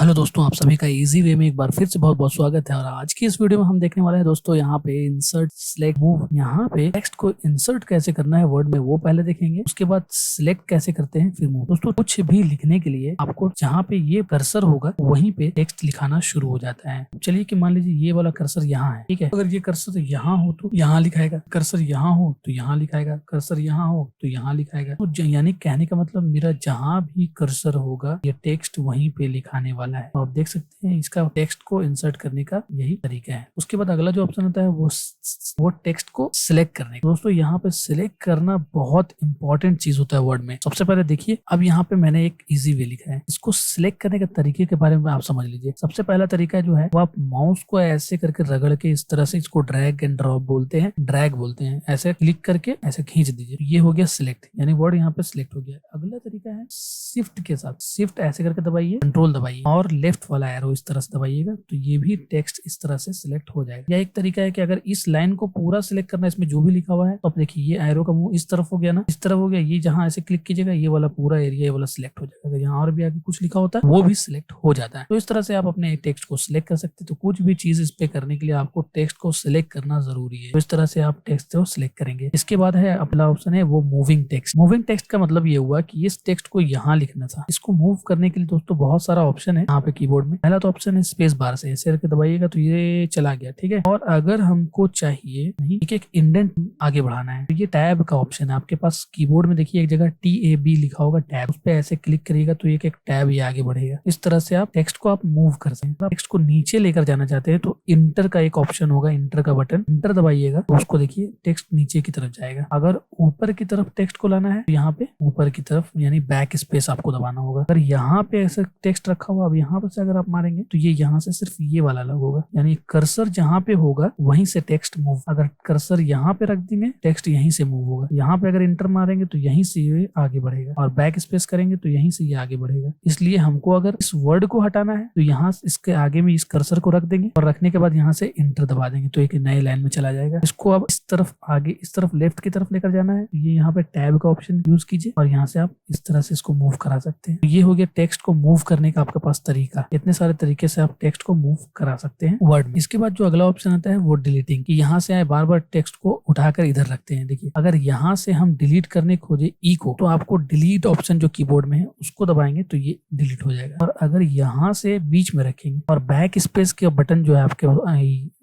Hello दोस्तों, आप सभी का इजी वे में एक बार फिर से बहुत बहुत स्वागत है। और आज की इस वीडियो में हम देखने वाले हैं दोस्तों यहाँ पे इंसर्ट सिलेक्ट मूव। यहाँ पे टेक्स्ट को इंसर्ट कैसे करना है वर्ड में वो पहले देखेंगे, उसके बाद सिलेक्ट कैसे करते हैं फिर मूव। दोस्तों कुछ भी लिखने के लिए आपको जहाँ पे ये कर्सर होगा वहीं पे टेक्स्ट लिखाना शुरू हो जाता है। चलिए कि मान लीजिए ये वाला कर्सर यहाँ है, ठीक है। अगर ये कर्सर यहाँ हो तो यहाँ लिखाएगा, कर्सर यहाँ हो तो यहाँ लिखाएगा, कर्सर यहाँ हो तो यहाँ लिखाएगा। तो यानी कहने का मतलब मेरा जहाँ भी कर्सर होगा ये टेक्स्ट वहीं पे लिखाने वाला है। आप देख सकते हैं इसका टेक्स्ट को इंसर्ट करने का यही तरीका है। उसके बाद अगला जो ऑप्शन होता है वो टेक्स्ट को सिलेक्ट करने का। दोस्तों यहाँ पे सिलेक्ट करना बहुत इंपॉर्टेंट चीज होता है वर्ड में। सबसे पहले देखिए, अब यहाँ पे मैंने एक इजी वे लिखा है। इसको सिलेक्ट करने के तरीके के बारे में आप समझ लीजिए। सबसे पहला तरीका जो है वो आप माउस को ऐसे करके रगड़ के इस तरह से इसको ड्रैग एंड ड्रॉप बोलते हैं, ड्रैग बोलते हैं। ऐसे क्लिक करके ऐसे खींच दीजिए, ये हो गया सिलेक्ट, यानी वर्ड यहाँ पे सिलेक्ट हो गया। अगला तरीका है शिफ्ट के साथ, शिफ्ट ऐसे करके दबाइए, कंट्रोल दबाइए और लेफ्ट वाला एरो इस तरह से दबाइएगा तो ये भी टेक्स्ट इस तरह से सिलेक्ट हो जाएगा। या एक तरीका है कि अगर इस लाइन को पूरा सिलेक्ट करना है, इसमें जो भी लिखा हुआ है, तो आप देखिए ये एरो का मुंह इस तरफ हो गया ना, इस तरफ हो गया। ये जहां ऐसे क्लिक कीजिएगा ये वाला पूरा एरिया ये वाला सिलेक्ट हो जाएगा। अगर यहाँ और भी आगे कुछ लिखा होता है वो भी सिलेक्ट हो जाता है। तो इस तरह से आप अपने टेक्स्ट को सिलेक्ट कर सकते हैं। तो कुछ भी चीज इस पे करने के लिए आपको टेक्स्ट को सिलेक्ट करना जरूरी है। तो इस तरह से आप टेक्स्ट को सिलेक्ट करेंगे। इसके बाद है अगला ऑप्शन है वो मूविंग टेक्स्ट। मूविंग टेक्स्ट का मतलब ये हुआ कि इस टेक्स्ट को यहाँ लिखना था, इसको मूव करने के लिए दोस्तों बहुत सारा ऑप्शन है यहाँ पे कीबोर्ड में। पहला तो ऑप्शन है स्पेस बार से ऐसे करके दबाइएगा तो ये चला गया, ठीक है। और अगर हमको चाहिए नहीं एक इंडेंट आगे बढ़ाना है तो ये टैब का ऑप्शन है आपके पास कीबोर्ड में। देखिए एक जगह TAB लिखा होगा टैब, उस पर ऐसे क्लिक करिएगा तो एक टैब ये आगे बढ़ेगा। इस तरह से आप टेक्स्ट को आप मूव कर सकते हैं। टेक्स्ट को नीचे लेकर जाना चाहते हैं तो इंटर का एक ऑप्शन होगा, इंटर का बटन, इंटर दबाइएगा तो उसको देखिए टेक्स्ट नीचे की तरफ जाएगा। अगर ऊपर की तरफ टेक्स्ट को लाना है तो यहाँ पे ऊपर की तरफ यानी बैक स्पेस आपको दबाना होगा। अगर यहाँ पे ऐसा टेक्स्ट रखा हुआ अब यहाँ पर से अगर आप मारेंगे तो ये यहाँ से सिर्फ ये वाला अलग होगा, यानी कर्सर जहाँ पे होगा वहीं से टेक्स्ट मूव। अगर कर्सर यहाँ पे रख देंगे टेक्स्ट यहीं से मूव होगा। यहाँ पे अगर इंटर मारेंगे तो यहीं से ये आगे बढ़ेगा और बैक स्पेस करेंगे तो यहीं से ये आगे बढ़ेगा। इसलिए हमको अगर इस वर्ड को हटाना है तो यहाँ इसके आगे में इस कर्सर को रख देंगे और रखने के बाद यहाँ से इंटर दबा देंगे तो एक नए लाइन में चला जाएगा। इसको अब इस तरफ आगे इस तरफ लेफ्ट की तरफ लेकर जाना है तो ये यहाँ पे टैब का ऑप्शन यूज कीजिए और यहाँ से आप इस तरह से इसको मूव करा सकते हैं। तो ये हो गया टेक्स्ट को मूव करने का आपके पास तरीका। इतने सारे तरीके से आप टेक्स्ट को मूव करा सकते हैं वर्ड में। इसके बाद जो अगला ऑप्शन आता है वो डिलीटिंग, कि यहाँ से आए बार बार टेक्स्ट को उठाकर इधर रखते हैं। देखिए अगर यहाँ से हम डिलीट करने खोजे ई को तो आपको डिलीट ऑप्शन जो कीबोर्ड में है उसको दबाएंगे तो ये डिलीट हो जाएगा। और अगर यहाँ से बीच में रखेंगे और बैक स्पेस के बटन जो है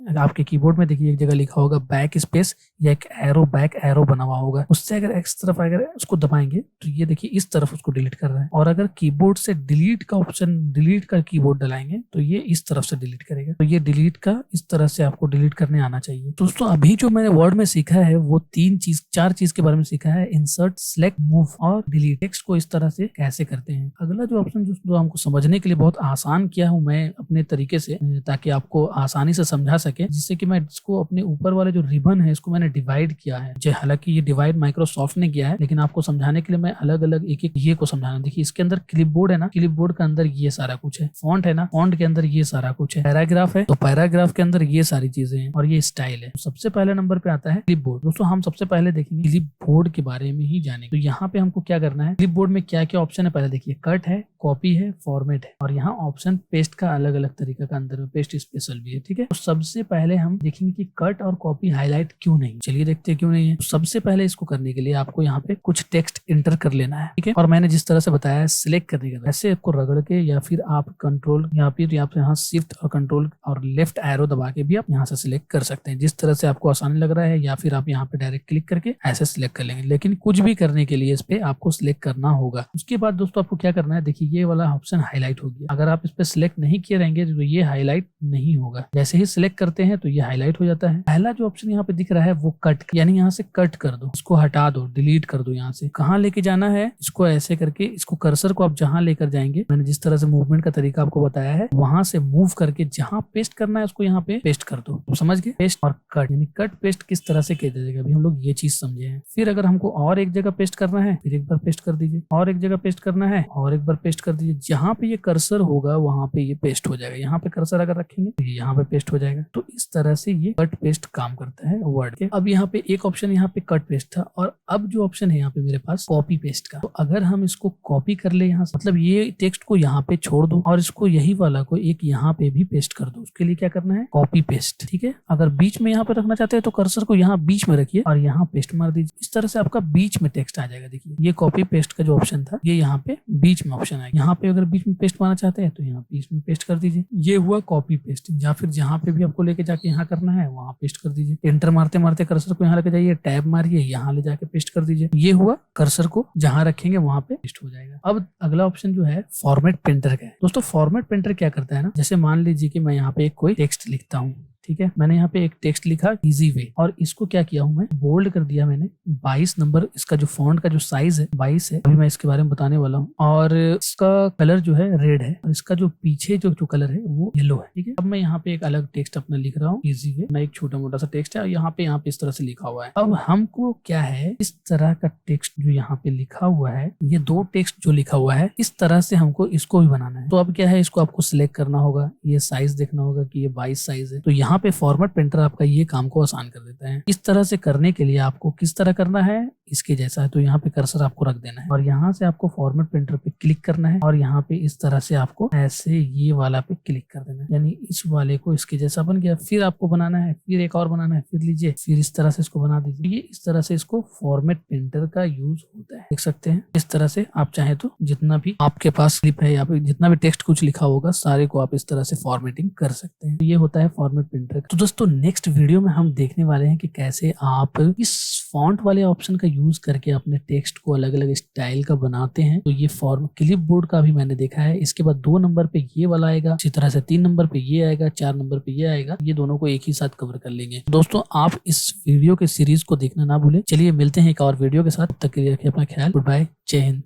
आपके कीबोर्ड में देखिए एक जगह लिखा होगा बैक स्पेस या एक एरो, बैक एरो बना हुआ होगा, उससे अगर इस तरफ अगर उसको दबाएंगे तो ये देखिए इस तरफ उसको डिलीट कर रहा है। और अगर कीबोर्ड से डिलीट का ऑप्शन, डिलीट का कीबोर्ड डलाएंगे तो ये इस तरफ से डिलीट करेगा। तो ये डिलीट का इस तरह से आपको डिलीट करने आना चाहिए। दोस्तों अभी जो मैंने वर्ड में सीखा है वो चार चीज के बारे में सीखा है, इंसर्ट, सिलेक्ट, मूव और डिलीट। टेक्स्ट को इस तरह से कैसे करते हैं। अगला जो ऑप्शन जो हमको समझने के लिए बहुत आसान किया हूँ मैं अपने तरीके से, ताकि आपको आसानी से समझा सके, जिससे कि मैं इसको अपने ऊपर वाले जो रिबन है इसको मैंने डिवाइड किया है। हालांकि ये डिवाइड माइक्रोसॉफ्ट ने किया है लेकिन आपको समझाने के लिए मैं अलग अलग एक एक ये को समझाना। देखिए इसके अंदर क्लिपबोर्ड है ना, क्लिपबोर्ड के अंदर ये सारा कुछ है। फॉन्ट है ना, फॉन्ट के अंदर ये सारा कुछ है। पैराग्राफ है तो पैराग्राफ के अंदर ये सारी चीजें हैं और ये स्टाइल है। सबसे पहले नंबर पे आता है क्लिपबोर्ड। दोस्तों हम सबसे पहले देखेंगे क्लिपबोर्ड के बारे में ही जानेंगे। तो यहाँ पे हमको क्या करना है, क्लिपबोर्ड में क्या क्या ऑप्शन है पहले देखिए। कट है, कॉपी है, फॉर्मेट है और यहाँ ऑप्शन पेस्ट का अलग अलग तरीका का अंदर में पेस्ट स्पेशल भी है, ठीक है। तो सबसे पहले हम देखेंगे कि कट और कॉपी हाईलाइट क्यों नहीं। चलिए देखते हैं क्यों नहीं है। तो सबसे पहले इसको करने के लिए आपको यहाँ पे कुछ टेक्स्ट इंटर कर लेना है, ठीक है। और मैंने जिस तरह से बताया है सिलेक्ट करने का, ऐसे आपको रगड़ के या फिर आप कंट्रोल यहाँ शिफ्ट और कंट्रोल और लेफ्ट एरो दबा के भी आप यहाँ से सिलेक्ट कर सकते हैं, जिस तरह से आपको आसानी लग रहा है। या फिर आप यहाँ पे डायरेक्ट क्लिक करके ऐसे सिलेक्ट कर लेंगे। लेकिन कुछ भी करने के लिए इस पे आपको सिलेक्ट करना होगा। उसके बाद दोस्तों आपको क्या करना है, देखिए ये वाला ऑप्शन हाईलाइट हो गया। अगर आप इस पे सिलेक्ट नहीं किए रहेंगे तो ये हाईलाइट नहीं होगा। जैसे ही सिलेक्ट करते हैं तो ये हाईलाइट हो जाता है। पहला जो ऑप्शन यहाँ पे दिख रहा है वो कट, यानी यहाँ से कट कर दो, इसको हटा दो, डिलीट कर दो। यहाँ से कहाँ लेके जाना है, इसको ऐसे करके इसको कर्सर को आप जहाँ लेकर जाएंगे, मैंने जिस तरह से मूवमेंट का तरीका आपको बताया है वहां से मूव करके जहाँ पेस्ट करना है उसको यहाँ पे पेस्ट कर दो। तो समझ गए, पेस्ट और कट, यानी कट पेस्ट किस तरह से किया जाएगा अभी हम लोग ये चीज समझे हैं। फिर अगर हमको और एक जगह पेस्ट करना है फिर एक बार पेस्ट कर दीजिए, और एक जगह पेस्ट करना है और एक बार पेस्ट कर दीजिए। जहाँ पे ये कर्सर होगा वहां पे ये पेस्ट हो जाएगा। यहाँ पे कर्सर अगर रखेंगे तो ये यहाँ पे पेस्ट हो जाएगा। तो इस तरह से ये कट पेस्ट काम करता है वर्ड के। अब यहाँ पे एक ऑप्शन यहाँ पे कट पेस्ट था और अब जो ऑप्शन है यहाँ पे मेरे पास कॉपी पेस्ट का। तो अगर हम इसको कॉपी कर ले यहाँ, मतलब ये टेक्स्ट को यहाँ पे छोड़ दो और इसको यही वाला को एक यहाँ पे भी पेस्ट कर दो, उसके लिए क्या करना है, कॉपी पेस्ट। ठीक है, अगर बीच में यहाँ पे रखना चाहते हैं तो कर्सर को यहाँ बीच में रखिए और यहाँ पेस्ट मार दीजिए। इस तरह से आपका बीच में टेक्स्ट आ जाएगा। देखिए ये कॉपी पेस्ट का जो ऑप्शन था ये यहाँ पे बीच में ऑप्शन है। यहाँ पे अगर बीच में पेस्ट मारना चाहते हैं तो यहाँ बीच में पेस्ट कर दीजिए। ये हुआ कॉपी पेस्ट। या फिर जहाँ पे भी आपको लेके जाके यहाँ करना है वहाँ पेस्ट कर दीजिए। एंटर मारते मारते कर्सर को यहाँ लेके जाइए, टैब मारिए, यहाँ ले जाके पेस्ट कर दीजिए। ये हुआ, कर्सर को जहाँ रखेंगे वहाँ पे पेस्ट हो जाएगा। अब अगला ऑप्शन जो है फॉर्मेट प्रिंटर का है। दोस्तों फॉर्मेट प्रिंटर क्या करता है ना, जैसे मान लीजिए कि मैं यहाँ पे कोई टेक्स्ट लिखता हूँ, ठीक है, मैंने यहाँ पे एक टेक्स्ट लिखा इजी वे और इसको क्या किया हूँ मैं, बोल्ड कर दिया मैंने 22 नंबर। इसका जो फॉन्ट का जो साइज है 22 है, अभी मैं इसके बारे में बताने वाला हूँ। और इसका कलर जो है रेड है और इसका जो पीछे जो कलर है वो येलो है। ठीक है, अब मैं यहाँ पे एक अलग टेक्स्ट अपना लिख रहा हूँ इजी वे। मैं एक छोटा मोटा सा टेक्स्ट है और यहाँ पे इस तरह से लिखा हुआ है। अब हमको क्या है, इस तरह का टेक्स्ट जो यहाँ पे लिखा हुआ है, ये दो टेक्स्ट जो लिखा हुआ है इस तरह से हमको इसको भी बनाना है। तो अब क्या है, इसको आपको सिलेक्ट करना होगा, ये साइज देखना होगा कि ये 22 साइज है। तो यहाँ पे फॉर्मेट प्रिंटर आपका ये काम को आसान कर देता है। इस तरह से करने के लिए आपको किस तरह करना है, इसके जैसा है। तो यहाँ पे कर्सर आपको रख देना है और यहाँ से आपको फॉर्मेट प्रिंटर पे क्लिक करना है और यहाँ पे इस तरह से आपको ऐसे ये वाला पे क्लिक कर देना है, यानी इस वाले को इसके जैसा बन गया। फिर आपको बनाना है, फिर एक और बनाना है, फिर लीजिए, फिर इस तरह से इसको बना दीजिए। ये इस तरह से इसको फॉर्मेट प्रिंटर का यूज होता है, देख सकते हैं। इस तरह से आप चाहे तो जितना भी आपके पास स्लिप है या फिर जितना भी टेक्स्ट कुछ लिखा होगा सारे को आप इस तरह से फॉर्मेटिंग कर सकते हैं। ये होता है फॉर्मेट प्रिंटर। तो दोस्तों नेक्स्ट वीडियो में हम देखने वाले हैं कि कैसे आप इस फॉन्ट वाले ऑप्शन का यूज करके अपने टेक्स्ट को अलग अलग स्टाइल का बनाते हैं। तो ये फॉर्म क्लिप बोर्ड का भी मैंने देखा है। इसके बाद 2 नंबर पे ये वाला आएगा, इसी तरह से 3 नंबर पे ये आएगा, 4 नंबर पे ये आएगा। ये दोनों को एक ही साथ कवर कर लेंगे। दोस्तों आप इस वीडियो के सीरीज को देखना ना भूलें। चलिए मिलते हैं एक और वीडियो के साथ, तब तक के लिए रखिए अपना ख्याल। गुड बाय, जय हिंद।